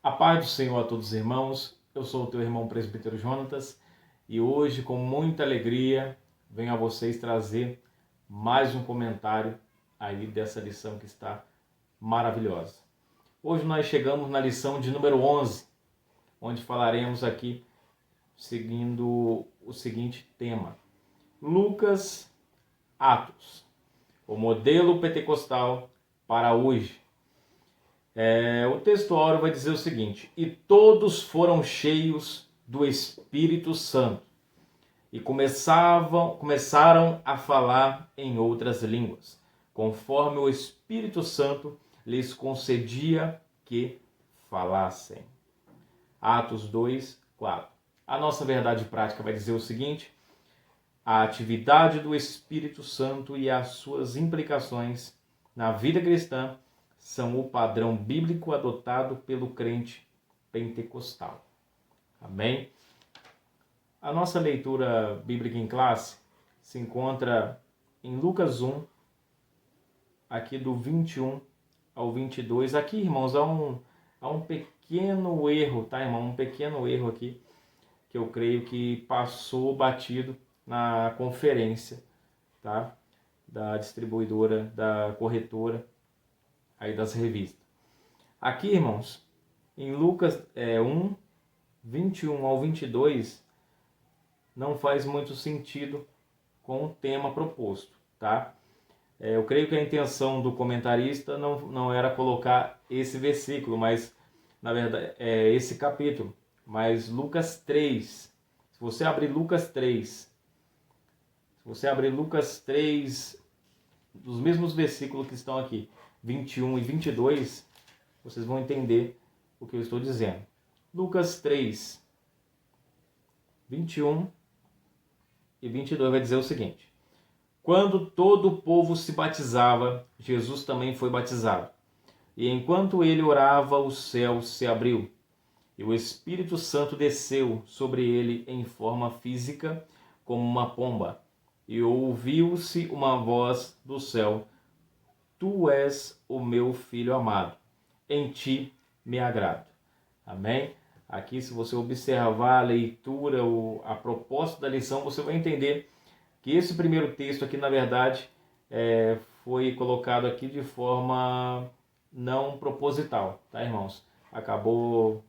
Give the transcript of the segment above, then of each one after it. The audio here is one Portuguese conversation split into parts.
A paz do Senhor a todos os irmãos, eu sou o teu irmão presbítero Jonatas e hoje, com muita alegria, venho a vocês trazer mais um comentário aí dessa lição que está maravilhosa. Hoje nós chegamos na lição de número 11, onde falaremos aqui seguindo o seguinte tema: Lucas, Atos, o modelo pentecostal para hoje. O texto áureo vai dizer o seguinte: e todos foram cheios do Espírito Santo e começaram a falar em outras línguas, conforme o Espírito Santo lhes concedia que falassem. Atos 2, 4. A nossa verdade prática vai dizer o seguinte: a atividade do Espírito Santo e as suas implicações na vida cristã são o padrão bíblico adotado pelo crente pentecostal. Amém? A nossa leitura bíblica em classe se encontra em Lucas 1, aqui do 21 ao 22. Aqui, irmãos, há um pequeno erro, tá, irmão? Um pequeno erro aqui, que eu creio que passou batido na conferência, tá? Da distribuidora, da corretora aí das revistas. Aqui, irmãos, em Lucas 1, 21 ao 22, não faz muito sentido com o tema proposto, tá? Eu creio que a intenção do comentarista não era colocar esse versículo, mas, na verdade, é esse capítulo. Mas Lucas 3, se você abrir Lucas 3, dos mesmos versículos que estão aqui, 21 e 22, vocês vão entender o que eu estou dizendo. Lucas 3, 21 e 22 vai dizer o seguinte: quando todo o povo se batizava, Jesus também foi batizado. E enquanto ele orava, o céu se abriu, e o Espírito Santo desceu sobre ele em forma física, como uma pomba. E ouviu-se uma voz do céu: Tu és o meu filho amado, em ti me agrado. Amém? Aqui, se você observar a leitura, a proposta da lição, você vai entender que esse primeiro texto aqui, na verdade, foi colocado aqui de forma não proposital, tá, irmãos? Acabou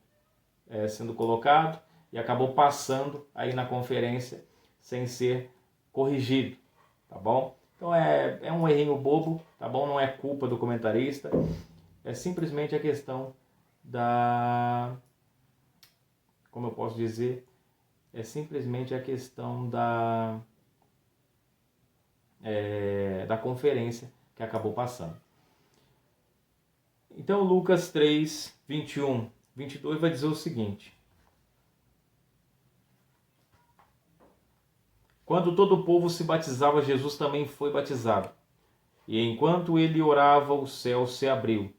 sendo colocado e acabou passando aí na conferência sem ser corrigido, tá bom? Então é um errinho bobo, tá bom? Não é culpa do comentarista, é simplesmente a questão como eu posso dizer, é simplesmente a questão da conferência que acabou passando. Então Lucas 3, 21, 22 vai dizer o seguinte: quando todo o povo se batizava, Jesus também foi batizado. E enquanto ele orava, o céu se abriu,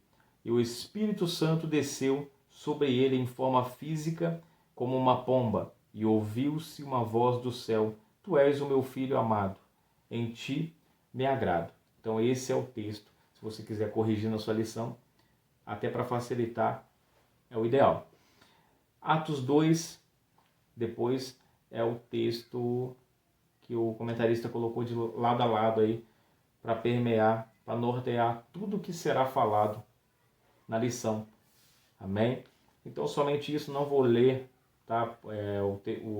e o Espírito Santo desceu sobre ele em forma física, como uma pomba, e ouviu-se uma voz do céu: Tu és o meu filho amado, em ti me agrado. Então esse é o texto. Se você quiser corrigir na sua lição, até para facilitar, é o ideal. Atos 2, depois, é o texto que o comentarista colocou de lado a lado aí, para permear, para nortear tudo que será falado na lição. Amém? Então, somente isso, não vou ler, tá,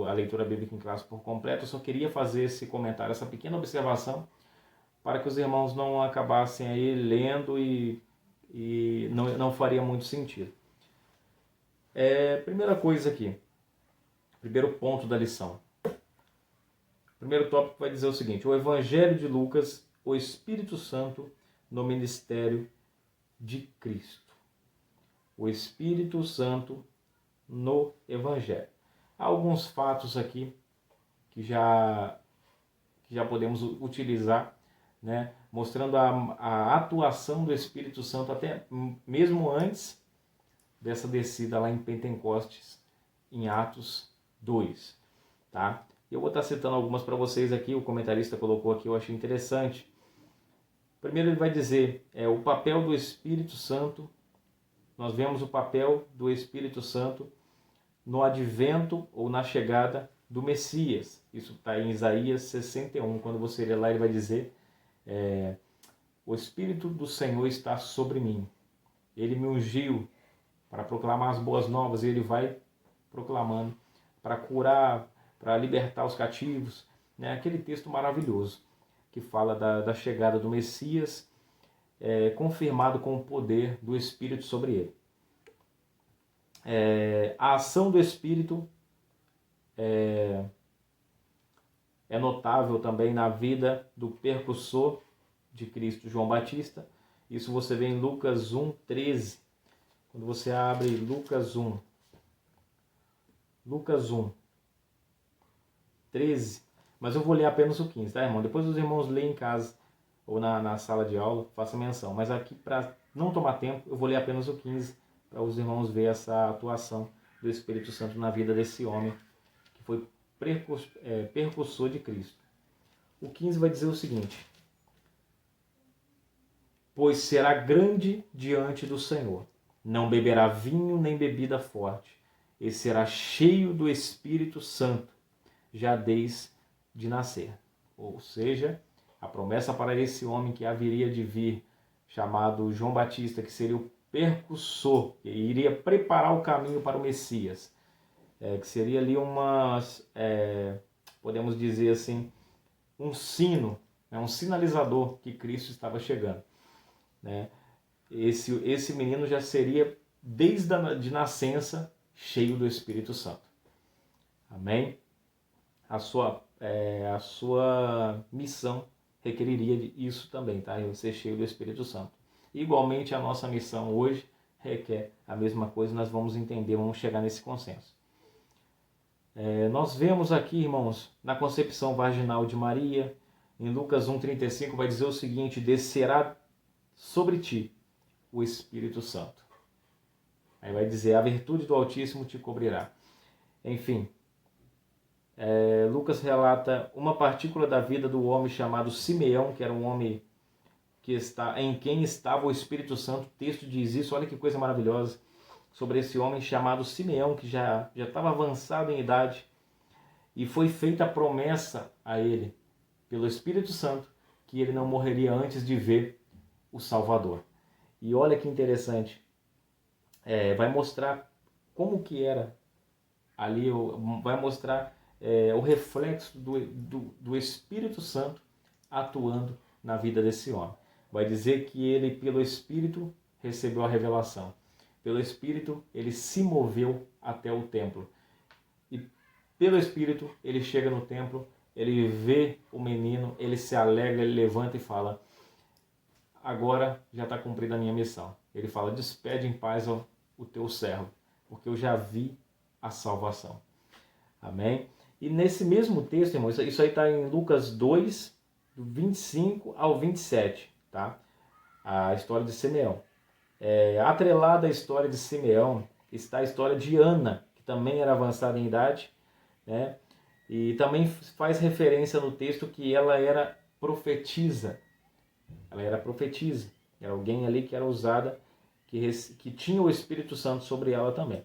a leitura bíblica em classe por completo. Eu só queria fazer esse comentário, essa pequena observação, para que os irmãos não acabassem aí lendo e não faria muito sentido. Primeira coisa aqui, primeiro ponto da lição. O primeiro tópico vai dizer o seguinte: o Evangelho de Lucas, o Espírito Santo no ministério de Cristo. O Espírito Santo no Evangelho. Há alguns fatos aqui que já podemos utilizar, né, mostrando a atuação do Espírito Santo até mesmo antes dessa descida lá em Pentecostes, em Atos 2. Tá? Eu vou estar citando algumas para vocês aqui, o comentarista colocou aqui, eu achei interessante. Primeiro ele vai dizer o papel do Espírito Santo nós vemos o papel do Espírito Santo no advento ou na chegada do Messias. Isso está em Isaías 61. Quando você ler lá, ele vai dizer: o Espírito do Senhor está sobre mim. Ele me ungiu para proclamar as boas novas, e ele vai proclamando para curar, para libertar os cativos. Né? Aquele texto maravilhoso que fala da chegada do Messias, confirmado com o poder do Espírito sobre ele. A ação do Espírito é notável também na vida do percussor de Cristo, João Batista. Isso você vê em Lucas 1:13. Quando você abre Lucas 1:13, mas eu vou ler apenas o 15, tá, irmão? Depois os irmãos leem em casa ou na sala de aula, faça menção. Mas aqui, para não tomar tempo, eu vou ler apenas o 15, para os irmãos verem essa atuação do Espírito Santo na vida desse homem, que foi percussor de Cristo. O 15 vai dizer o seguinte: pois será grande diante do Senhor, não beberá vinho nem bebida forte, e será cheio do Espírito Santo, já desde de nascer. Ou seja, a promessa para esse homem que haveria de vir, chamado João Batista, que seria o percussor, que iria preparar o caminho para o Messias, que seria ali podemos dizer assim, um sino, um sinalizador que Cristo estava chegando. Né? Esse menino já seria, desde de nascença, cheio do Espírito Santo. Amém? A sua missão requeriria isso também, tá? Ser cheio do Espírito Santo. Igualmente, a nossa missão hoje requer a mesma coisa, nós vamos entender, vamos chegar nesse consenso. Nós vemos aqui, irmãos, na concepção vaginal de Maria, em Lucas 1:35, vai dizer o seguinte: descerá sobre ti o Espírito Santo. Aí vai dizer: a virtude do Altíssimo te cobrirá. Enfim, Lucas relata uma partícula da vida do homem chamado Simeão, que era um homem em quem estava o Espírito Santo. O texto diz isso, olha que coisa maravilhosa, sobre esse homem chamado Simeão, que já estava avançado em idade, e foi feita a promessa a ele, pelo Espírito Santo, que ele não morreria antes de ver o Salvador. E olha que interessante, vai mostrar como que era ali, vai mostrar o reflexo do Espírito Santo atuando na vida desse homem. Vai dizer que ele, pelo Espírito, recebeu a revelação. Pelo Espírito, ele se moveu até o templo. E pelo Espírito, ele chega no templo, ele vê o menino, ele se alegra, ele levanta e fala: agora já está cumprida a minha missão. Ele fala: despede em paz o teu servo, porque eu já vi a salvação. Amém? E nesse mesmo texto, irmão, isso aí está em Lucas 2, do 25 ao 27, tá? A história de Simeão. Atrelada à história de Simeão está a história de Ana, que também era avançada em idade, né? E também faz referência no texto que ela era profetisa. Ela era profetisa. Era alguém ali que era usada, que tinha o Espírito Santo sobre ela também.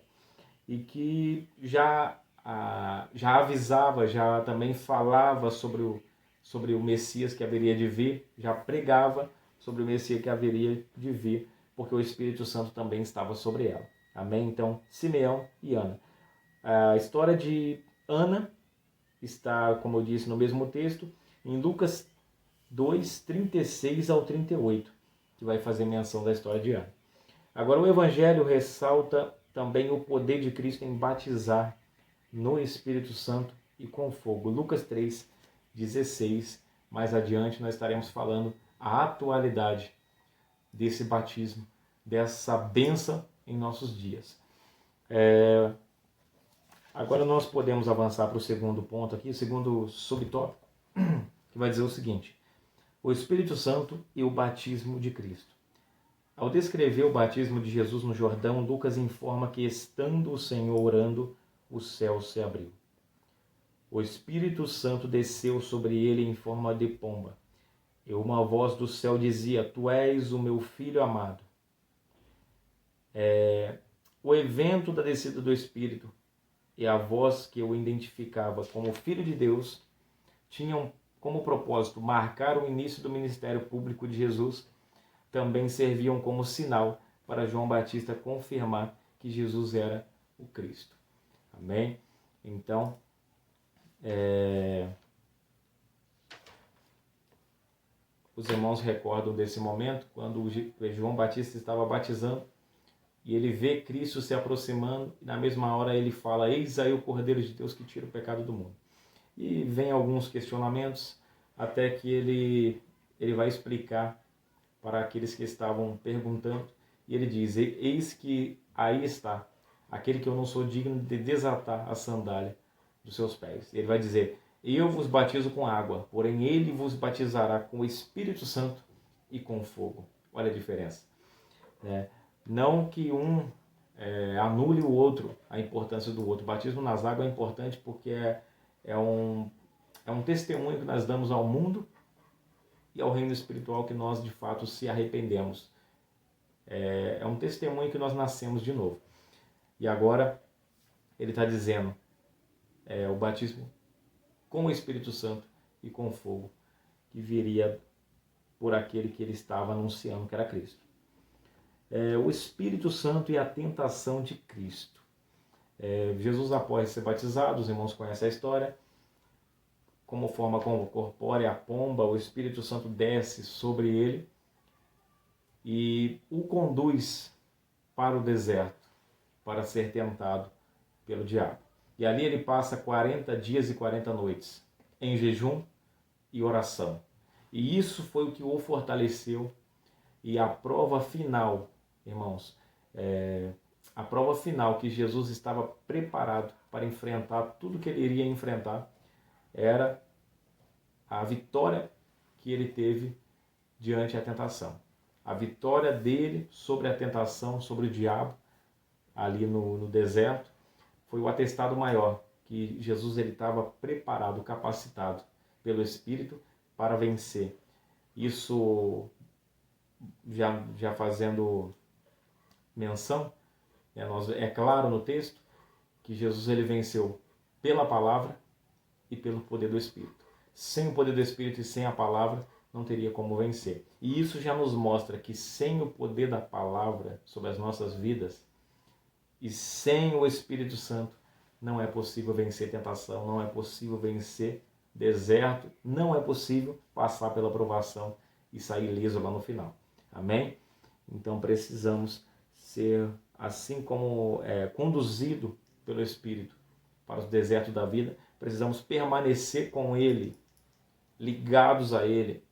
E que já avisava, já também falava sobre o Messias que haveria de vir, já pregava sobre o Messias que haveria de vir, porque o Espírito Santo também estava sobre ela. Amém? Então, Simeão e Ana. A história de Ana está, como eu disse, no mesmo texto, em Lucas 2, 36 ao 38, que vai fazer menção da história de Ana. Agora, o Evangelho ressalta também o poder de Cristo em batizar no Espírito Santo e com fogo. Lucas 3, 16, mais adiante nós estaremos falando a atualidade desse batismo, dessa bênção em nossos dias. Agora nós podemos avançar para o segundo ponto aqui, o segundo subtópico, que vai dizer o seguinte: o Espírito Santo e o batismo de Cristo. Ao descrever o batismo de Jesus no Jordão, Lucas informa que, estando o Senhor orando, o céu se abriu. O Espírito Santo desceu sobre ele em forma de pomba. E uma voz do céu dizia: Tu és o meu Filho amado, O evento da descida do Espírito e a voz que o identificava como Filho de Deus tinham como propósito marcar o início do ministério público de Jesus, também serviam como sinal para João Batista confirmar que Jesus era o Cristo. Amém? Então, os irmãos recordam desse momento, quando João Batista estava batizando, e ele vê Cristo se aproximando, e na mesma hora ele fala: eis aí o Cordeiro de Deus que tira o pecado do mundo. E vem alguns questionamentos, até que ele vai explicar para aqueles que estavam perguntando, e ele diz: eis que aí está, aquele que eu não sou digno de desatar a sandália dos seus pés. Ele vai dizer: eu vos batizo com água, porém ele vos batizará com o Espírito Santo e com fogo. Olha a diferença. Não que um anule o outro, a importância do outro. O batismo nas águas é importante porque é um testemunho que nós damos ao mundo e ao reino espiritual que nós de fato se arrependemos. É um testemunho que nós nascemos de novo. E agora ele está dizendo o batismo com o Espírito Santo e com fogo, que viria por aquele que ele estava anunciando, que era Cristo. O Espírito Santo e a tentação de Cristo. Jesus, após ser batizado, os irmãos conhecem a história, como forma corpórea, a pomba, o Espírito Santo desce sobre ele e o conduz para o deserto, para ser tentado pelo diabo. E ali ele passa 40 dias e 40 noites em jejum e oração. E isso foi o que o fortaleceu. E a prova final, irmãos, a prova final que Jesus estava preparado para enfrentar tudo que ele iria enfrentar, era a vitória que ele teve diante da tentação. A vitória dele sobre a tentação, sobre o diabo, ali no deserto, foi o atestado maior, que Jesus estava preparado, capacitado pelo Espírito para vencer. Isso já fazendo menção, é claro no texto que Jesus ele venceu pela palavra e pelo poder do Espírito. Sem o poder do Espírito e sem a palavra, não teria como vencer. E isso já nos mostra que sem o poder da palavra sobre as nossas vidas e sem o Espírito Santo, não é possível vencer tentação, não é possível vencer deserto, não é possível passar pela provação e sair ileso lá no final. Amém? Então precisamos ser, assim como conduzido pelo Espírito para os desertos da vida, precisamos permanecer com Ele, ligados a Ele,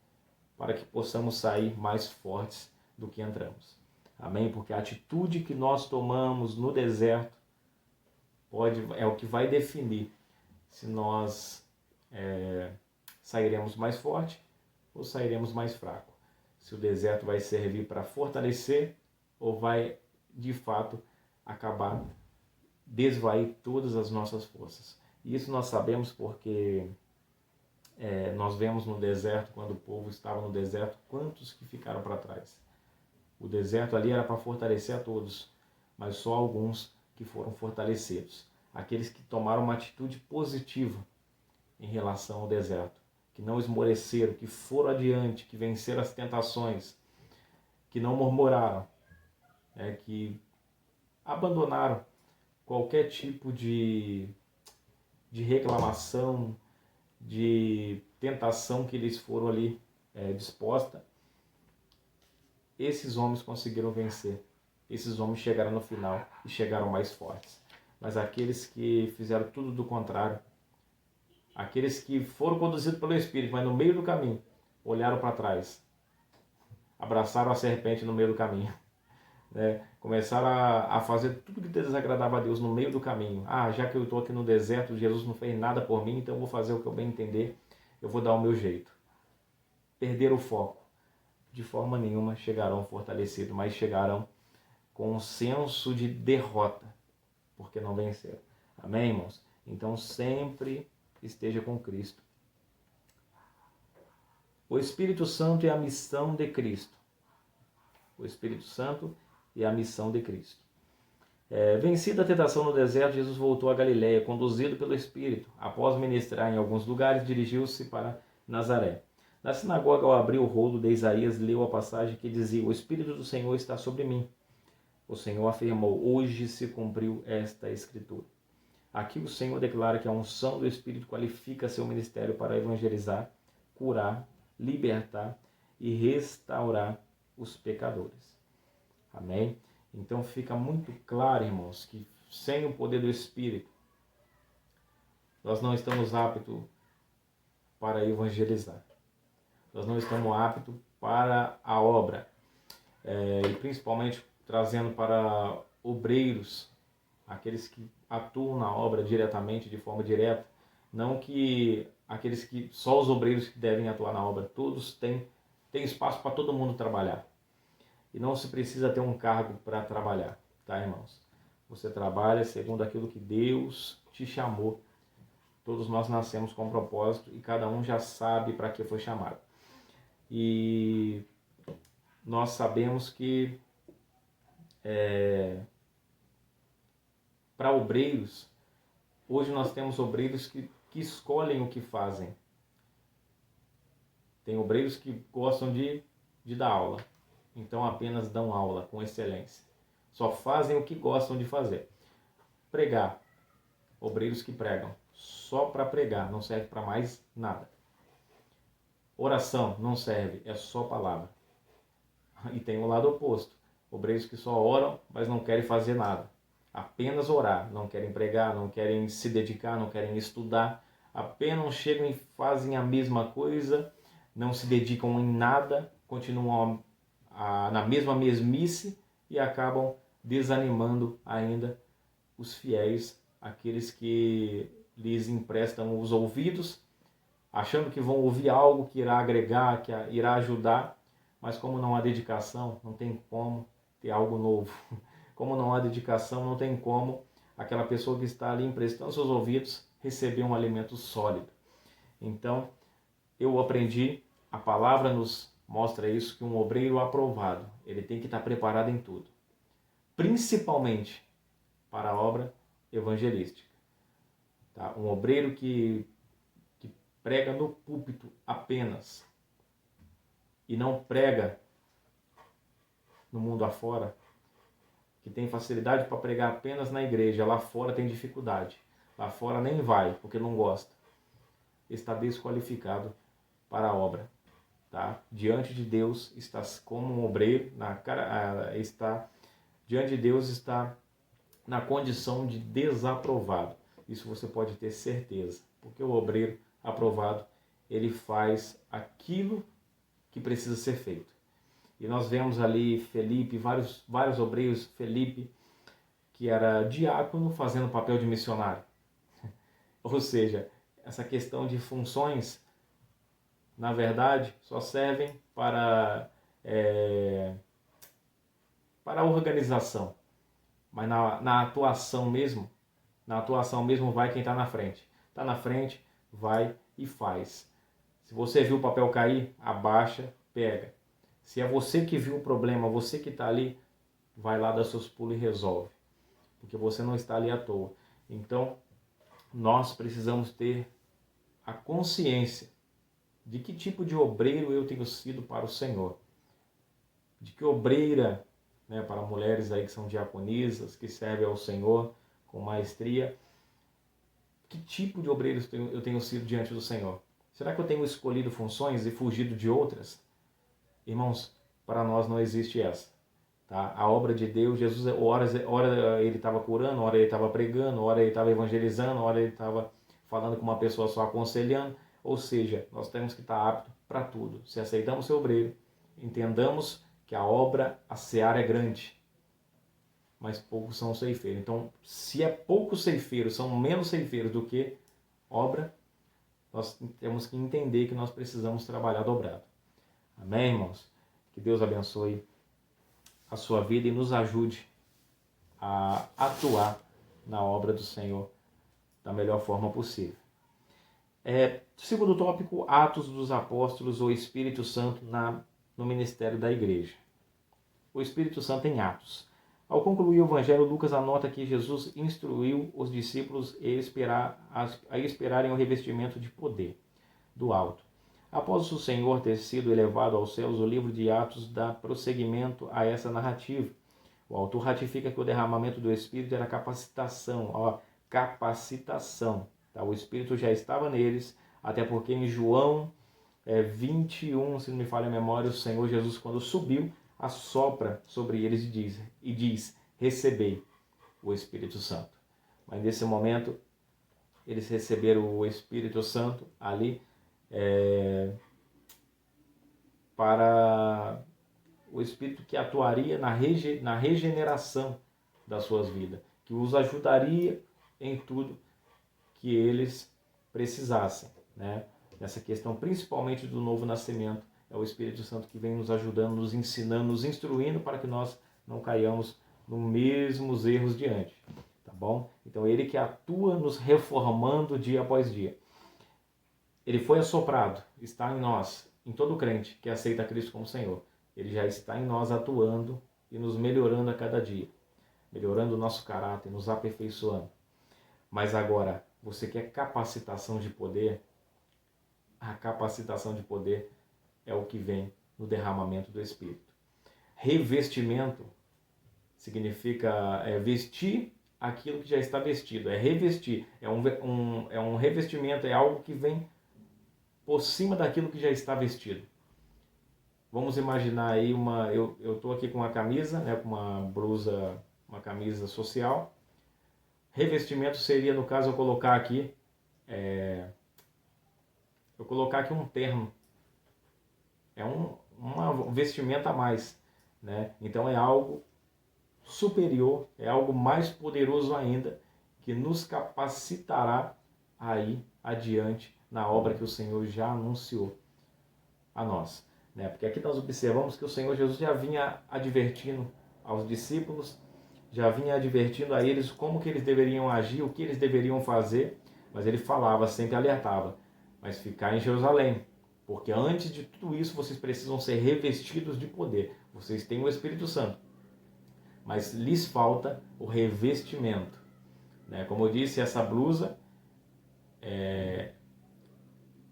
para que possamos sair mais fortes do que entramos. Amém? Porque a atitude que nós tomamos no deserto é o que vai definir se nós sairemos mais forte ou sairemos mais fraco. Se o deserto vai servir para fortalecer ou vai, de fato, acabar, desvair todas as nossas forças. E isso nós sabemos porque nós vemos no deserto, quando o povo estava no deserto, quantos que ficaram para trás. O deserto ali era para fortalecer a todos, mas só alguns que foram fortalecidos. Aqueles que tomaram uma atitude positiva em relação ao deserto, que não esmoreceram, que foram adiante, que venceram as tentações, que não murmuraram, que abandonaram qualquer tipo de reclamação, de tentação que eles foram ali disposta. Esses homens conseguiram vencer. Esses homens chegaram no final e chegaram mais fortes. Mas aqueles que fizeram tudo do contrário, aqueles que foram conduzidos pelo Espírito, mas no meio do caminho, olharam para trás, abraçaram a serpente no meio do caminho, começaram a fazer tudo que desagradava a Deus no meio do caminho. Já que eu estou aqui no deserto, Jesus não fez nada por mim, então eu vou fazer o que eu bem entender, eu vou dar o meu jeito. Perderam o foco. De forma nenhuma chegarão fortalecidos, mas chegarão com um senso de derrota, porque não venceram. Amém, irmãos? Então sempre esteja com Cristo. O Espírito Santo é a missão de Cristo. O Espírito Santo e a missão de Cristo. Vencida a tentação no deserto, Jesus voltou a Galiléia, conduzido pelo Espírito. Após ministrar em alguns lugares, dirigiu-se para Nazaré. Na sinagoga, ao abrir o rolo de Isaías, leu a passagem que dizia: O Espírito do Senhor está sobre mim. O Senhor afirmou: hoje se cumpriu esta escritura. Aqui o Senhor declara que a unção do Espírito qualifica seu ministério para evangelizar, curar, libertar e restaurar os pecadores. Amém? Então fica muito claro, irmãos, que sem o poder do Espírito, nós não estamos aptos para evangelizar. Nós não estamos aptos para a obra. E principalmente trazendo para obreiros, aqueles que atuam na obra diretamente, de forma direta, não que aqueles que, só os obreiros que devem atuar na obra, todos têm espaço para todo mundo trabalhar. E não se precisa ter um cargo para trabalhar, tá, irmãos? Você trabalha segundo aquilo que Deus te chamou. Todos nós nascemos com um propósito e cada um já sabe para que foi chamado. E nós sabemos que para obreiros, hoje nós temos obreiros que escolhem o que fazem. Tem obreiros que gostam de dar aula, então apenas dão aula com excelência. Só fazem o que gostam de fazer. Pregar, obreiros que pregam só para pregar, não serve para mais nada. Oração não serve, é só palavra. E tem o lado oposto, obreiros que só oram, mas não querem fazer nada. Apenas orar, não querem pregar, não querem se dedicar, não querem estudar, apenas chegam e fazem a mesma coisa, não se dedicam em nada, continuam na mesma mesmice e acabam desanimando ainda os fiéis, aqueles que lhes emprestam os ouvidos, achando que vão ouvir algo que irá agregar, que irá ajudar, mas como não há dedicação, não tem como ter algo novo. Como não há dedicação, não tem como aquela pessoa que está ali emprestando seus ouvidos receber um alimento sólido. Então, eu aprendi, a palavra nos mostra isso, que um obreiro aprovado, ele tem que estar preparado em tudo. Principalmente para a obra evangelística. Tá? Um obreiro que prega no púlpito apenas e não prega no mundo afora, que tem facilidade para pregar apenas na igreja, lá fora tem dificuldade, lá fora nem vai, porque não gosta, está desqualificado para a obra. Tá? Diante de Deus está como um obreiro, diante de Deus está na condição de desaprovado. Isso você pode ter certeza, porque o obreiro aprovado, ele faz aquilo que precisa ser feito. E nós vemos ali Felipe, vários obreiros, Felipe, que era diácono, fazendo papel de missionário. Ou seja, essa questão de funções, na verdade, só servem para a organização. Mas na atuação mesmo vai quem está na frente. Está na frente, vai e faz. Se você viu o papel cair, abaixa, pega. Se é você que viu o problema, você que está ali, vai lá dar seus pulos e resolve. Porque você não está ali à toa. Então, nós precisamos ter a consciência de que tipo de obreiro eu tenho sido para o Senhor. De que obreira, né, para mulheres aí que são diaconisas, que servem ao Senhor com maestria. Que tipo de obreiro eu tenho sido diante do Senhor? Será que eu tenho escolhido funções e fugido de outras? Irmãos, para nós não existe essa. Tá? A obra de Deus, Jesus, ora ele estava curando, ora ele estava pregando, ora ele estava evangelizando, ora ele estava falando com uma pessoa só aconselhando. Ou seja, nós temos que estar aptos para tudo. Se aceitamos ser obreiro, entendamos que a obra, a seara é grande, mas poucos são ceifeiros. Então, se é poucos ceifeiros, são menos ceifeiros do que obra, nós temos que entender que nós precisamos trabalhar dobrado. Amém, irmãos? Que Deus abençoe a sua vida e nos ajude a atuar na obra do Senhor da melhor forma possível. Segundo tópico, Atos dos Apóstolos ou Espírito Santo no ministério da igreja. O Espírito Santo em Atos. Ao concluir o Evangelho, Lucas anota que Jesus instruiu os discípulos a esperarem o revestimento de poder do alto. Após o Senhor ter sido elevado aos céus, o livro de Atos dá prosseguimento a essa narrativa. O autor ratifica que o derramamento do Espírito era capacitação, capacitação. Tá? O Espírito já estava neles, até porque em João 21, se não me falha a memória, o Senhor Jesus, quando subiu, assopra sobre eles e diz: recebei o Espírito Santo. Mas nesse momento, eles receberam o Espírito Santo ali para o Espírito que atuaria na regeneração das suas vidas, que os ajudaria em tudo que eles precisassem, né? Nessa questão, principalmente do novo nascimento, é o Espírito Santo que vem nos ajudando, nos ensinando, nos instruindo para que nós não caiamos nos mesmos erros de antes, tá bom? Então, ele que atua nos reformando dia após dia. Ele foi assoprado, está em nós, em todo crente que aceita Cristo como Senhor. Ele já está em nós atuando e nos melhorando a cada dia, melhorando o nosso caráter, nos aperfeiçoando. Mas agora, você quer capacitação de poder? A capacitação de poder é o que vem no derramamento do Espírito. Revestimento significa vestir aquilo que já está vestido, é revestir, é um revestimento, é algo que vem por cima daquilo que já está vestido. Vamos imaginar aí eu estou aqui com uma camisa, né, com uma blusa, uma camisa social. Revestimento seria, no caso, eu colocar aqui um terno. É uma vestimenta a mais, né? Então é algo superior, é algo mais poderoso ainda, que nos capacitará aí adiante na obra que o Senhor já anunciou a nós, né? Porque aqui nós observamos que o Senhor Jesus já vinha advertindo aos discípulos, já vinha advertindo a eles como que eles deveriam agir, o que eles deveriam fazer, mas ele falava, sempre alertava: mas ficar em Jerusalém, porque antes de tudo isso vocês precisam ser revestidos de poder. Vocês têm o Espírito Santo, mas lhes falta o revestimento, né? Como eu disse, essa blusa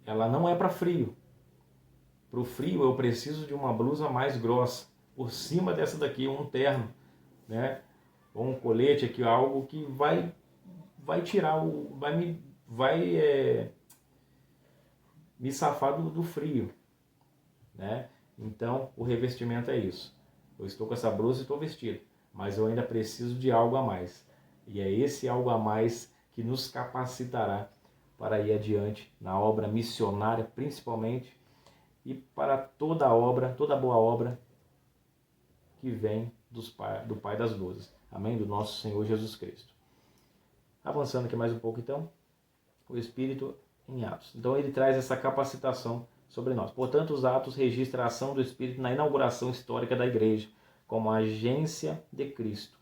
ela não é para frio. Para o frio eu preciso de uma blusa mais grossa. Por cima dessa daqui, um terno, né? Ou um colete aqui, algo que vai tirar me safar do frio, né? Então o revestimento é isso. Eu estou com essa blusa e estou vestido, mas eu ainda preciso de algo a mais. E é esse algo a mais que nos capacitará para ir adiante na obra missionária, principalmente, e para toda obra, toda boa obra que vem do Pai das Luzes. Amém? Do nosso Senhor Jesus Cristo. Avançando aqui mais um pouco, então, o Espírito em Atos. Então ele traz essa capacitação sobre nós. Portanto, os Atos registram a ação do Espírito na inauguração histórica da Igreja, como agência de Cristo.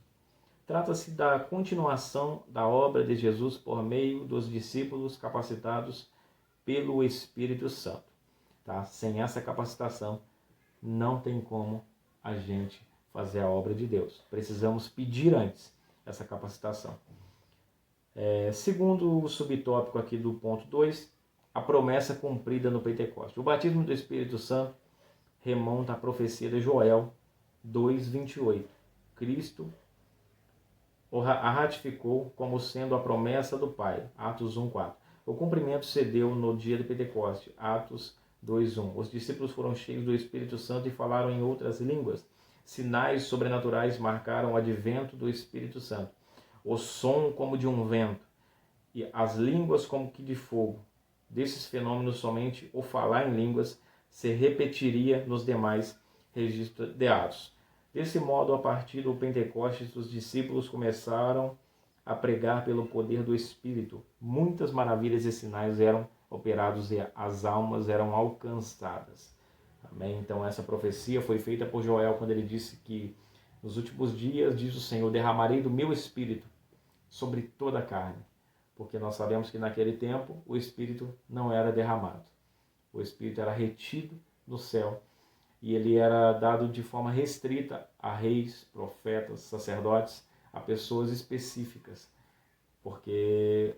Trata-se da continuação da obra de Jesus por meio dos discípulos capacitados pelo Espírito Santo. Tá? Sem essa capacitação, não tem como a gente fazer a obra de Deus. Precisamos pedir antes essa capacitação. Segundo o subtópico aqui do ponto 2, a promessa cumprida no Pentecostes. O batismo do Espírito Santo remonta à profecia de Joel 2:28. Cristo a ratificou como sendo a promessa do Pai. Atos 1:4. O cumprimento se deu no dia do Pentecostes. Atos 2:1. Os discípulos foram cheios do Espírito Santo e falaram em outras línguas. Sinais sobrenaturais marcaram o advento do Espírito Santo. O som como de um vento e as línguas como que de fogo. Desses fenômenos, somente o falar em línguas se repetiria nos demais registros de Atos. Desse modo, a partir do Pentecostes, os discípulos começaram a pregar pelo poder do Espírito. Muitas maravilhas e sinais eram operados e as almas eram alcançadas. Amém? Então essa profecia foi feita por Joel quando ele disse que nos últimos dias, diz o Senhor, derramarei do meu Espírito sobre toda a carne. Porque nós sabemos que naquele tempo o Espírito não era derramado. O Espírito era retido no céu e ele era dado de forma restrita a reis, profetas, sacerdotes, a pessoas específicas, porque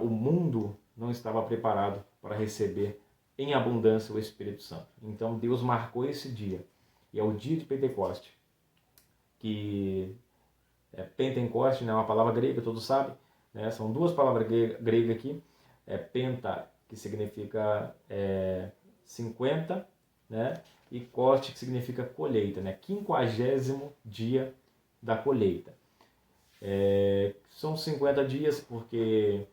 o mundo não estava preparado para receber em abundância o Espírito Santo. Então Deus marcou esse dia, e é o dia de Pentecoste, que é Pentecoste, né, é uma palavra grega, todos sabem, né, são duas palavras gregas aqui, penta, que significa 50, né, e corte, que significa colheita, né, 50º dia da colheita. São 50 dias porque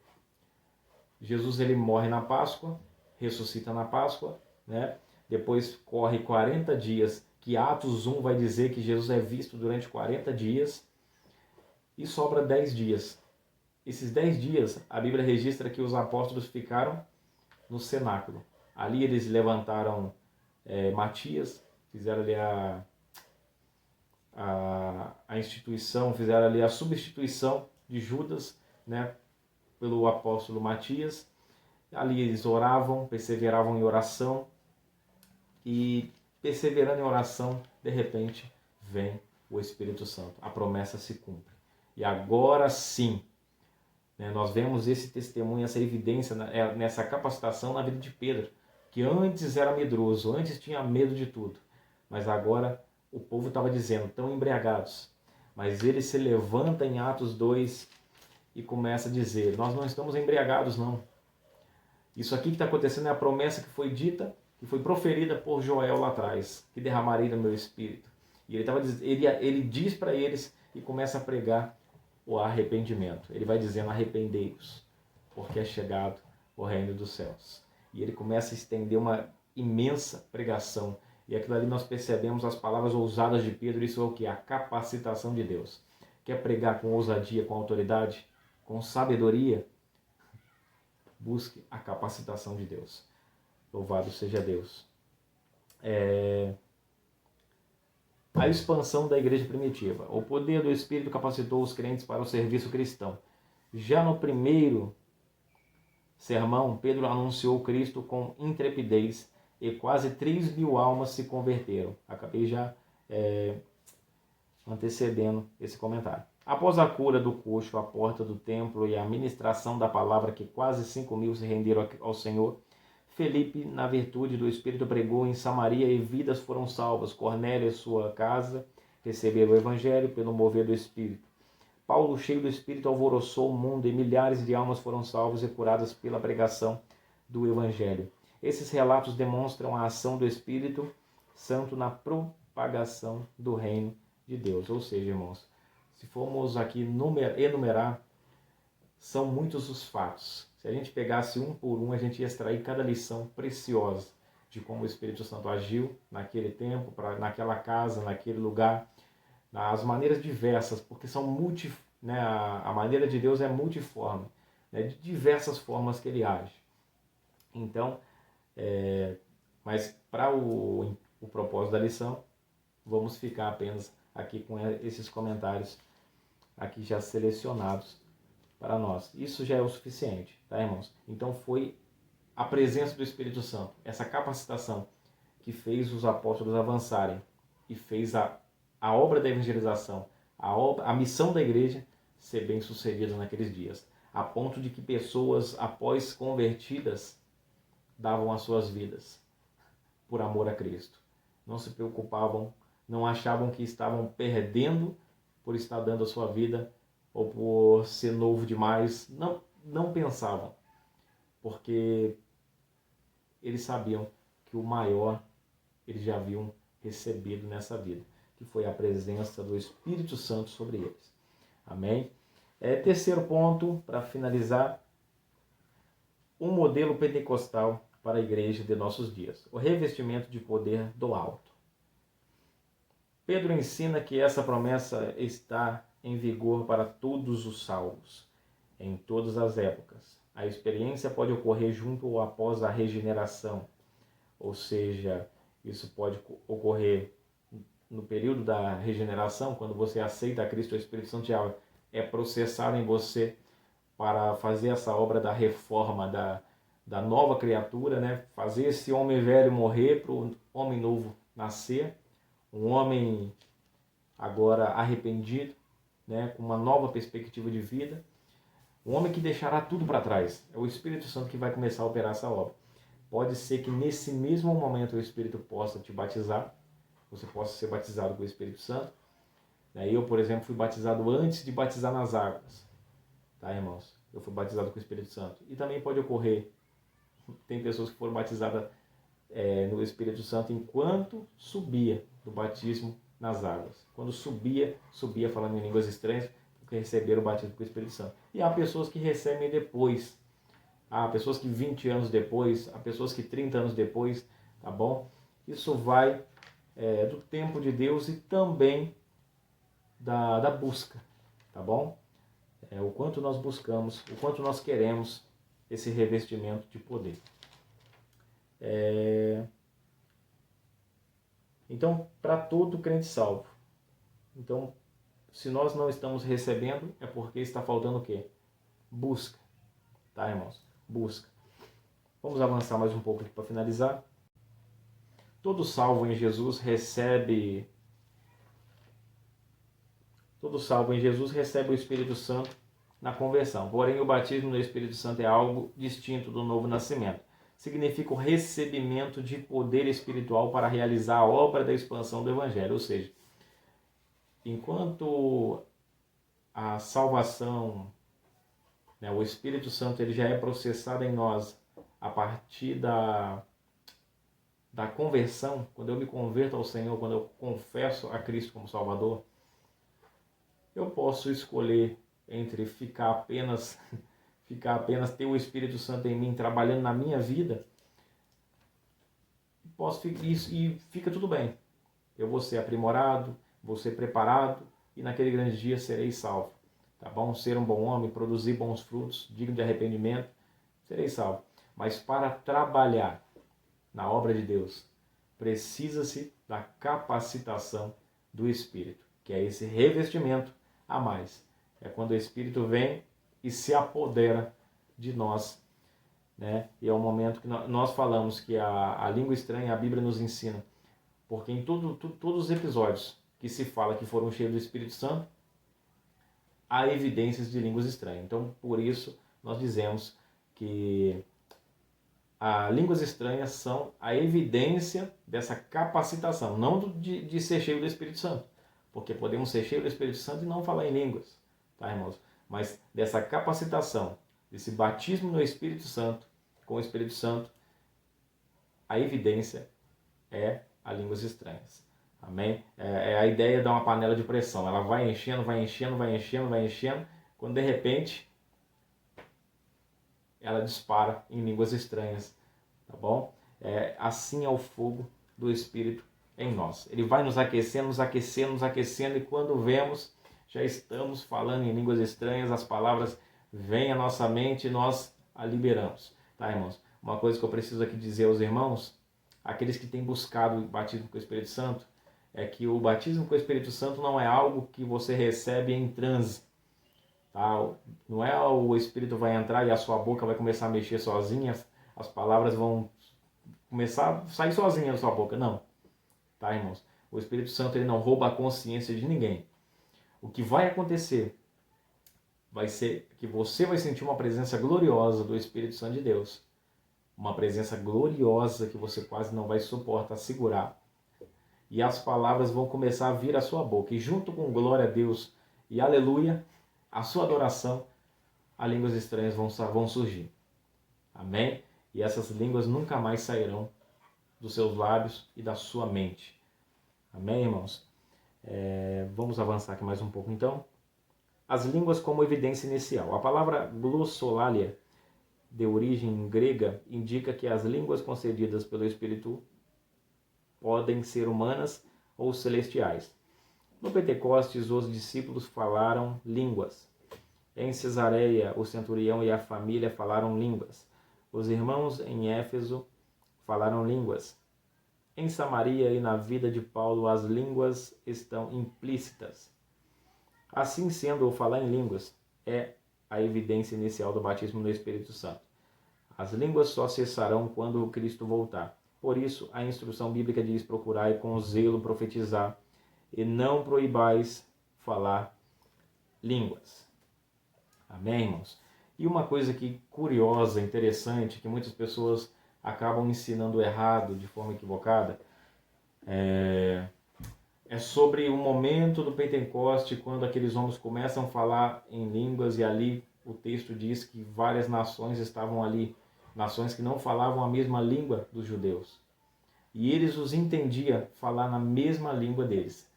Jesus ele morre na Páscoa, ressuscita na Páscoa, né? Depois corre 40 dias, que Atos 1 vai dizer que Jesus é visto durante 40 dias, e sobra 10 dias. Esses 10 dias, a Bíblia registra que os apóstolos ficaram no cenáculo. Ali eles levantaram Matias, fizeram ali a instituição, fizeram ali a substituição de Judas, né, pelo apóstolo Matias. Ali eles oravam, perseveravam em oração, e perseverando em oração, de repente vem o Espírito Santo. A promessa se cumpre. E agora sim, né, nós vemos esse testemunho, essa evidência nessa capacitação na vida de Pedro, que antes era medroso, antes tinha medo de tudo, mas agora o povo estava dizendo, tão embriagados. Mas ele se levanta em Atos 2 e começa a dizer, nós não estamos embriagados não. Isso aqui que está acontecendo é a promessa que foi dita, que foi proferida por Joel lá atrás, que derramaria no meu espírito. E ele diz para eles e começa a pregar o arrependimento. Ele vai dizendo, arrependei-vos, porque é chegado o reino dos céus. E ele começa a estender uma imensa pregação. E aquilo ali nós percebemos as palavras ousadas de Pedro. Isso é o que? A capacitação de Deus. Quer pregar com ousadia, com autoridade, com sabedoria? Busque a capacitação de Deus. Louvado seja Deus. A expansão da igreja primitiva. O poder do Espírito capacitou os crentes para o serviço cristão. Já no primeiro sermão, Pedro anunciou Cristo com intrepidez e quase 3.000 almas se converteram. Acabei já antecedendo esse comentário. Após a cura do coxo à porta do templo e a ministração da palavra, que quase 5.000 se renderam ao Senhor, Felipe, na virtude do Espírito, pregou em Samaria e vidas foram salvas. Cornélio e sua casa receberam o Evangelho pelo mover do Espírito. Paulo, cheio do Espírito, alvoroçou o mundo e milhares de almas foram salvas e curadas pela pregação do Evangelho. Esses relatos demonstram a ação do Espírito Santo na propagação do reino de Deus. Ou seja, irmãos, se formos aqui enumerar, são muitos os fatos. Se a gente pegasse um por um, a gente ia extrair cada lição preciosa de como o Espírito Santo agiu naquele tempo, naquela casa, naquele lugar, as maneiras diversas, porque são né, a maneira de Deus é multiforme, né, de diversas formas que ele age. Então, mas para o propósito da lição, vamos ficar apenas aqui com esses comentários aqui já selecionados para nós. Isso já é o suficiente, tá, irmãos? Então foi a presença do Espírito Santo, essa capacitação que fez os apóstolos avançarem e fez a obra da evangelização, a missão da igreja ser bem sucedida naqueles dias, a ponto de que pessoas, após convertidas, davam as suas vidas por amor a Cristo. Não se preocupavam, não achavam que estavam perdendo por estar dando a sua vida ou por ser novo demais. Não pensavam, porque eles sabiam que o maior eles já haviam recebido nessa vida, que foi a presença do Espírito Santo sobre eles. Amém? Terceiro ponto, para finalizar, um modelo pentecostal para a igreja de nossos dias. O revestimento de poder do alto. Pedro ensina que essa promessa está em vigor para todos os salvos, em todas as épocas. A experiência pode ocorrer junto ou após a regeneração, ou seja, isso pode ocorrer no período da regeneração, quando você aceita a Cristo, o Espírito Santo já é processado em você para fazer essa obra da reforma, da nova criatura, né? Fazer esse homem velho morrer para o homem novo nascer, um homem agora arrependido, né, com uma nova perspectiva de vida, um homem que deixará tudo para trás. É o Espírito Santo que vai começar a operar essa obra. Pode ser que nesse mesmo momento o Espírito possa te batizar, você possa ser batizado com o Espírito Santo. Eu, por exemplo, fui batizado antes de batizar nas águas, tá, irmãos? Eu fui batizado com o Espírito Santo. E também pode ocorrer, tem pessoas que foram batizadas no Espírito Santo enquanto subia do batismo nas águas. Quando subia falando em línguas estranhas, porque receberam o batismo com o Espírito Santo. E há pessoas que recebem depois. Há pessoas que 20 anos depois, há pessoas que 30 anos depois, tá bom? Isso vai do tempo de Deus e também da busca, tá bom? O quanto nós buscamos, o quanto nós queremos esse revestimento de poder. Então, para todo crente salvo. Então, se nós não estamos recebendo, é porque está faltando o quê? Busca. Tá, irmãos? Busca. Vamos avançar mais um pouco aqui para finalizar. Todo salvo em Jesus recebe o Espírito Santo na conversão. Porém, o batismo no Espírito Santo é algo distinto do novo nascimento. Significa o recebimento de poder espiritual para realizar a obra da expansão do Evangelho. Ou seja, enquanto a salvação, o Espírito Santo ele já é processado em nós a partir da conversão, quando eu me converto ao Senhor, quando eu confesso a Cristo como Salvador, eu posso escolher entre ficar apenas ter o Espírito Santo em mim trabalhando na minha vida, e fica tudo bem. Eu vou ser aprimorado, vou ser preparado e naquele grande dia serei salvo. Tá bom? Ser um bom homem, produzir bons frutos, digno de arrependimento, serei salvo. Mas para trabalhar na obra de Deus, precisa-se da capacitação do Espírito, que é esse revestimento a mais. É quando o Espírito vem e se apodera de nós, né? E é o momento que nós falamos que a língua estranha, a Bíblia nos ensina, porque em todos os episódios que se fala que foram cheios do Espírito Santo, há evidências de línguas estranhas. Então, por isso, nós dizemos que as línguas estranhas são a evidência dessa capacitação, não de ser cheio do Espírito Santo, porque podemos ser cheios do Espírito Santo e não falar em línguas, tá, irmãos? Mas dessa capacitação, desse batismo no Espírito Santo, com o Espírito Santo, a evidência é as línguas estranhas. Amém? É a ideia de dar uma panela de pressão. Ela vai enchendo, vai enchendo, vai enchendo, vai enchendo, quando de repente ela dispara em línguas estranhas, tá bom? Assim é o fogo do Espírito em nós. Ele vai nos aquecendo, nos aquecendo, nos aquecendo, e quando vemos, já estamos falando em línguas estranhas, as palavras vêm à nossa mente e nós a liberamos, tá, irmãos? Uma coisa que eu preciso aqui dizer aos irmãos, aqueles que têm buscado o batismo com o Espírito Santo, é que o batismo com o Espírito Santo não é algo que você recebe em transe. Tá? Não é o Espírito vai entrar e a sua boca vai começar a mexer sozinha, as palavras vão começar a sair sozinha da sua boca. Não. Tá, irmãos? O Espírito Santo ele não rouba a consciência de ninguém. O que vai acontecer vai ser que você vai sentir uma presença gloriosa do Espírito Santo de Deus. Uma presença gloriosa que você quase não vai suportar segurar. E as palavras vão começar a vir à sua boca. E junto com glória a Deus e aleluia, a sua adoração, as línguas estranhas vão surgir. Amém? E essas línguas nunca mais sairão dos seus lábios e da sua mente. Amém, irmãos? Vamos avançar aqui mais um pouco, então. As línguas como evidência inicial. A palavra glossolalia, de origem grega, indica que as línguas concedidas pelo Espírito podem ser humanas ou celestiais. No Pentecostes, os discípulos falaram línguas. Em Cesareia, o centurião e a família falaram línguas. Os irmãos em Éfeso falaram línguas. Em Samaria e na vida de Paulo, as línguas estão implícitas. Assim sendo, o falar em línguas é a evidência inicial do batismo no Espírito Santo. As línguas só cessarão quando o Cristo voltar. Por isso, a instrução bíblica diz: procurai com zelo profetizar, e não proibais falar línguas. Amém, irmãos? E uma coisa que curiosa, interessante, que muitas pessoas acabam ensinando errado, de forma equivocada, é sobre o momento do Pentecoste, quando aqueles homens começam a falar em línguas, e ali o texto diz que várias nações estavam ali, nações que não falavam a mesma língua dos judeus. E eles os entendiam falar na mesma língua deles.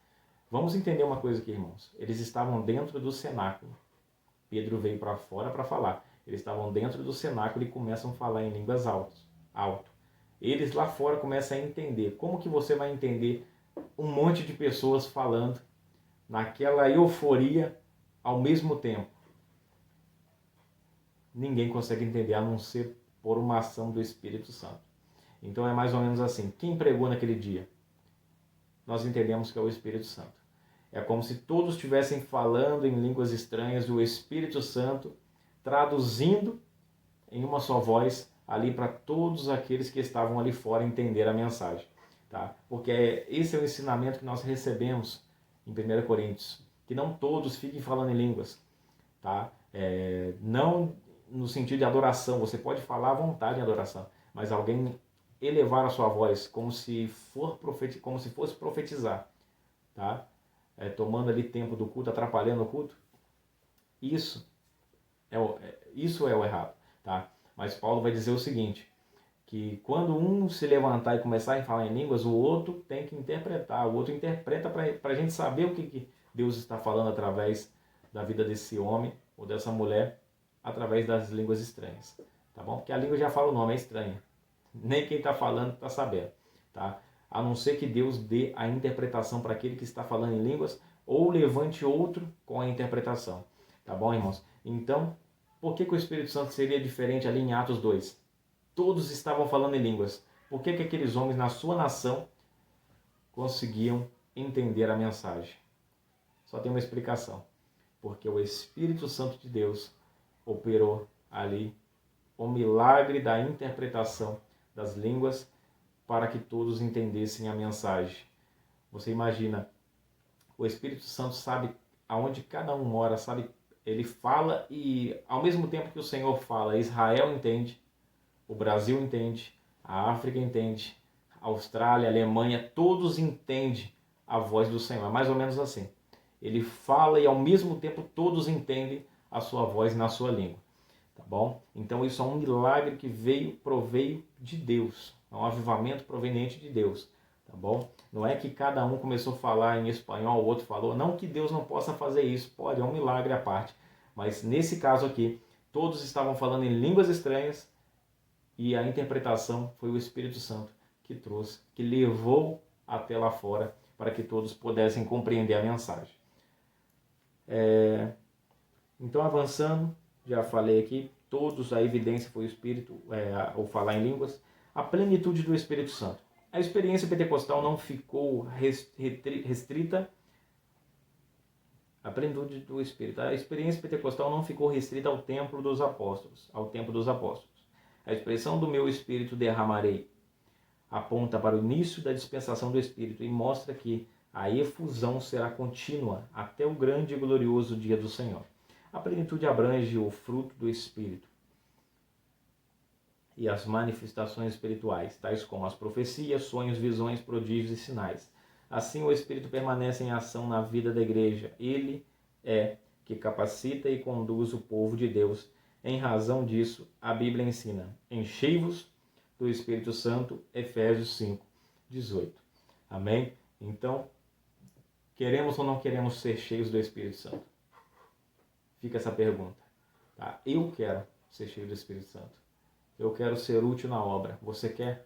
Vamos entender uma coisa aqui, irmãos. Eles estavam dentro do cenáculo. Pedro veio para fora para falar. Eles estavam dentro do cenáculo e começam a falar em línguas alto. Eles lá fora começam a entender. Como que você vai entender um monte de pessoas falando naquela euforia ao mesmo tempo? Ninguém consegue entender, a não ser por uma ação do Espírito Santo. Então é mais ou menos assim. Quem pregou naquele dia? Nós entendemos que é o Espírito Santo. É como se todos estivessem falando em línguas estranhas e o Espírito Santo traduzindo em uma só voz ali para todos aqueles que estavam ali fora entender a mensagem. Tá? Porque esse é o ensinamento que nós recebemos em 1 Coríntios, que não todos fiquem falando em línguas. Tá? Não no sentido de adoração, você pode falar à vontade em adoração, mas alguém elevar a sua voz como se fosse profetizar, tá? Tomando ali tempo do culto, atrapalhando o culto, isso é o errado, tá? Mas Paulo vai dizer o seguinte, que quando um se levantar e começar a falar em línguas, o outro tem que interpretar, o outro interpreta para a gente saber o que Deus está falando através da vida desse homem ou dessa mulher, através das línguas estranhas, tá bom? Porque a língua, já fala o nome, é estranha. Nem quem está falando está sabendo, tá? A não ser que Deus dê a interpretação para aquele que está falando em línguas, ou levante outro com a interpretação, tá bom, irmãos? Então, por que o Espírito Santo seria diferente ali em Atos 2? Todos estavam falando em línguas. Por que aqueles homens na sua nação conseguiam entender a mensagem? Só tem uma explicação. Porque o Espírito Santo de Deus operou ali o milagre da interpretação das línguas para que todos entendessem a mensagem. Você imagina, o Espírito Santo sabe aonde cada um mora, sabe? Ele fala e ao mesmo tempo que o Senhor fala, Israel entende, o Brasil entende, a África entende, a Austrália, a Alemanha, todos entendem a voz do Senhor. É mais ou menos assim. Ele fala e ao mesmo tempo todos entendem a sua voz na sua língua. Tá bom? Então isso é um milagre que proveio de Deus. É um avivamento proveniente de Deus. Tá bom? Não é que cada um começou a falar em espanhol, o outro falou. Não que Deus não possa fazer isso. Pode, é um milagre à parte. Mas nesse caso aqui, todos estavam falando em línguas estranhas e a interpretação foi o Espírito Santo que trouxe, que levou até lá fora para que todos pudessem compreender a mensagem. Então, avançando, já falei aqui, todos, a evidência foi o Espírito, ou falar em línguas, a plenitude do Espírito Santo. A experiência pentecostal não ficou restrita, a plenitude do Espírito. A experiência pentecostal não ficou restrita ao templo dos apóstolos, A expressão do meu Espírito derramarei aponta para o início da dispensação do Espírito e mostra que a efusão será contínua até o grande e glorioso dia do Senhor. A plenitude abrange o fruto do Espírito e as manifestações espirituais, tais como as profecias, sonhos, visões, prodígios e sinais. Assim, o Espírito permanece em ação na vida da igreja. Ele é que capacita e conduz o povo de Deus. Em razão disso, a Bíblia ensina: enchei-vos do Espírito Santo, Efésios 5, 18. Amém? Então, queremos ou não queremos ser cheios do Espírito Santo? Fica essa pergunta. Tá? Eu quero ser cheio do Espírito Santo. Eu quero ser útil na obra. Você quer?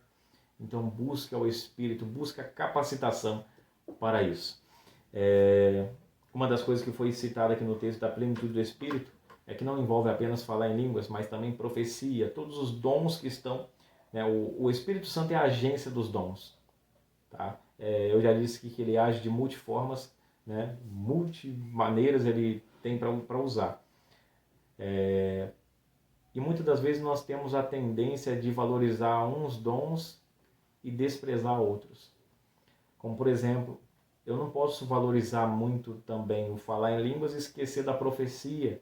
Então busca o Espírito, busca capacitação para isso. Uma das coisas que foi citada aqui no texto da plenitude do Espírito é que não envolve apenas falar em línguas, mas também profecia, todos os dons que estão. Né? O Espírito Santo é a agência dos dons. Tá? Eu já disse que ele age de multiformas, né? Multimaneiras ele tem para usar. E muitas das vezes nós temos a tendência de valorizar uns dons e desprezar outros. Como, por exemplo, eu não posso valorizar muito também o falar em línguas e esquecer da profecia.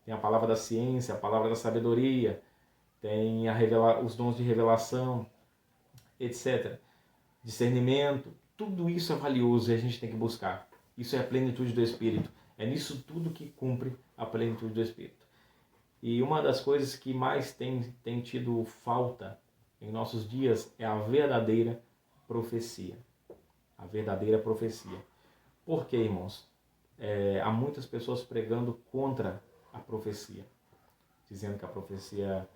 Tem a palavra da ciência, a palavra da sabedoria, tem os dons de revelação, etc. Discernimento, tudo isso é valioso e a gente tem que buscar. Isso é a plenitude do Espírito. É nisso tudo que cumpre a plenitude do Espírito. E uma das coisas que mais tem tido falta em nossos dias é a verdadeira profecia. A verdadeira profecia. Por quê, irmãos? Há muitas pessoas pregando contra a profecia, dizendo que a profecia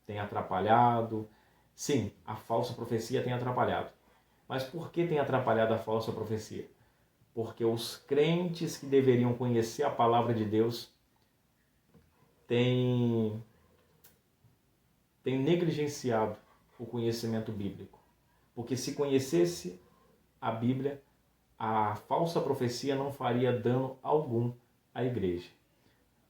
tem atrapalhado. Sim, a falsa profecia tem atrapalhado. Mas por que tem atrapalhado a falsa profecia? Porque os crentes que deveriam conhecer a palavra de Deus têm negligenciado o conhecimento bíblico. Porque se conhecesse a Bíblia, a falsa profecia não faria dano algum à igreja.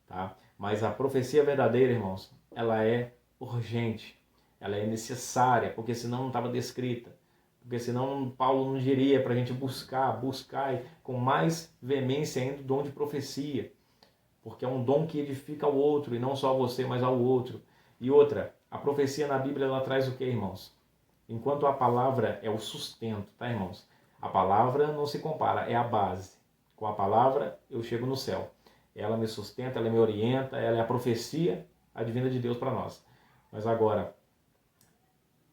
Tá? Mas a profecia verdadeira, irmãos, ela é urgente, ela é necessária, porque senão não estava descrita. Porque senão Paulo não diria para a gente buscar com mais veemência ainda o dom de profecia. Porque é um dom que edifica ao outro, e não só a você, mas ao outro. E outra, a profecia na Bíblia, ela traz o que, irmãos? Enquanto a palavra é o sustento, tá, irmãos? A palavra não se compara, é a base. Com a palavra eu chego no céu. Ela me sustenta, ela me orienta, ela é a profecia, a divina de Deus para nós. Mas agora,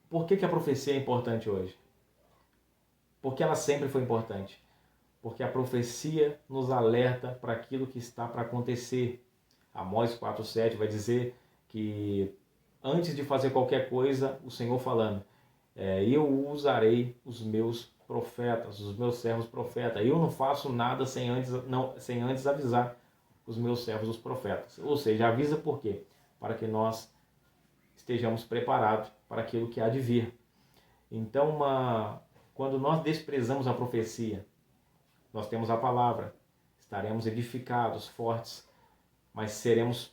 por que a profecia é importante hoje? Porque ela sempre foi importante. Porque a profecia nos alerta para aquilo que está para acontecer. Amós 4,7 vai dizer que antes de fazer qualquer coisa, o Senhor falando, eu usarei os meus profetas, os meus servos profetas. Eu não faço nada sem antes avisar os meus servos, os profetas. Ou seja, avisa por quê? Para que nós estejamos preparados para aquilo que há de vir. Então, quando nós desprezamos a profecia, nós temos a palavra, estaremos edificados, fortes, mas seremos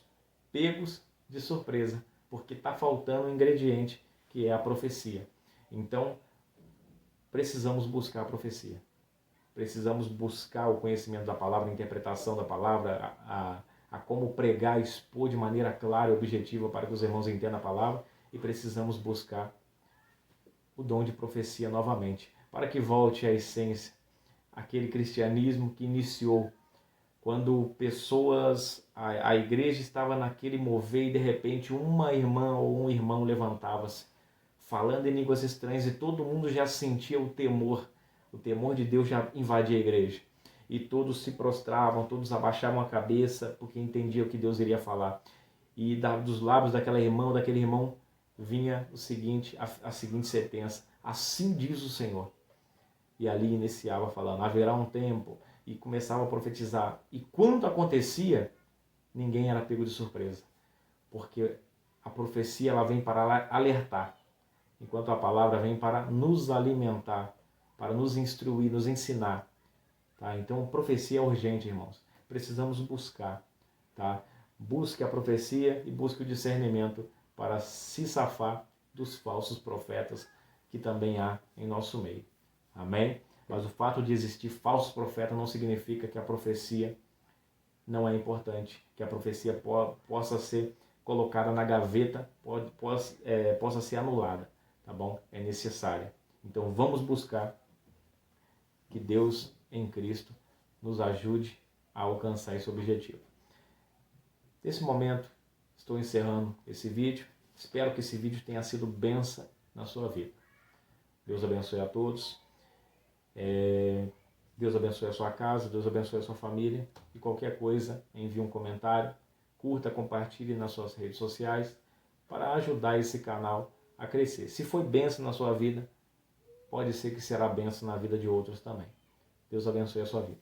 pegos de surpresa, porque está faltando um ingrediente, que é a profecia. Então, precisamos buscar a profecia. Precisamos buscar o conhecimento da palavra, a interpretação da palavra, a como pregar, expor de maneira clara e objetiva para que os irmãos entendam a palavra, e precisamos buscar o dom de profecia novamente, para que volte à essência, aquele cristianismo que iniciou quando a igreja estava naquele mover e de repente uma irmã ou um irmão levantava-se, falando em línguas estranhas, e todo mundo já sentia o temor de Deus já invadia a igreja. E todos se prostravam, todos abaixavam a cabeça, porque entendiam o que Deus iria falar. E dos lábios daquela irmã ou daquele irmão vinha a seguinte sentença: assim diz o Senhor. E ali iniciava falando, haverá um tempo, e começava a profetizar. E quando acontecia, ninguém era pego de surpresa, porque a profecia ela vem para alertar, enquanto a palavra vem para nos alimentar, para nos instruir, nos ensinar. Tá? Então, profecia é urgente, irmãos. Precisamos buscar. Tá? Busque a profecia e busque o discernimento para se safar dos falsos profetas que também há em nosso meio. Amém? Mas o fato de existir falsos profetas não significa que a profecia não é importante, que a profecia possa ser colocada na gaveta, possa ser anulada, tá bom? É necessária. Então vamos buscar que Deus em Cristo nos ajude a alcançar esse objetivo. Nesse momento, estou encerrando esse vídeo. Espero que esse vídeo tenha sido bênção na sua vida. Deus abençoe a todos. Deus abençoe a sua casa, Deus abençoe a sua família. E qualquer coisa, envie um comentário, curta, compartilhe nas suas redes sociais para ajudar esse canal a crescer. Se foi bênção na sua vida, pode ser que será bênção na vida de outros também. Deus abençoe a sua vida.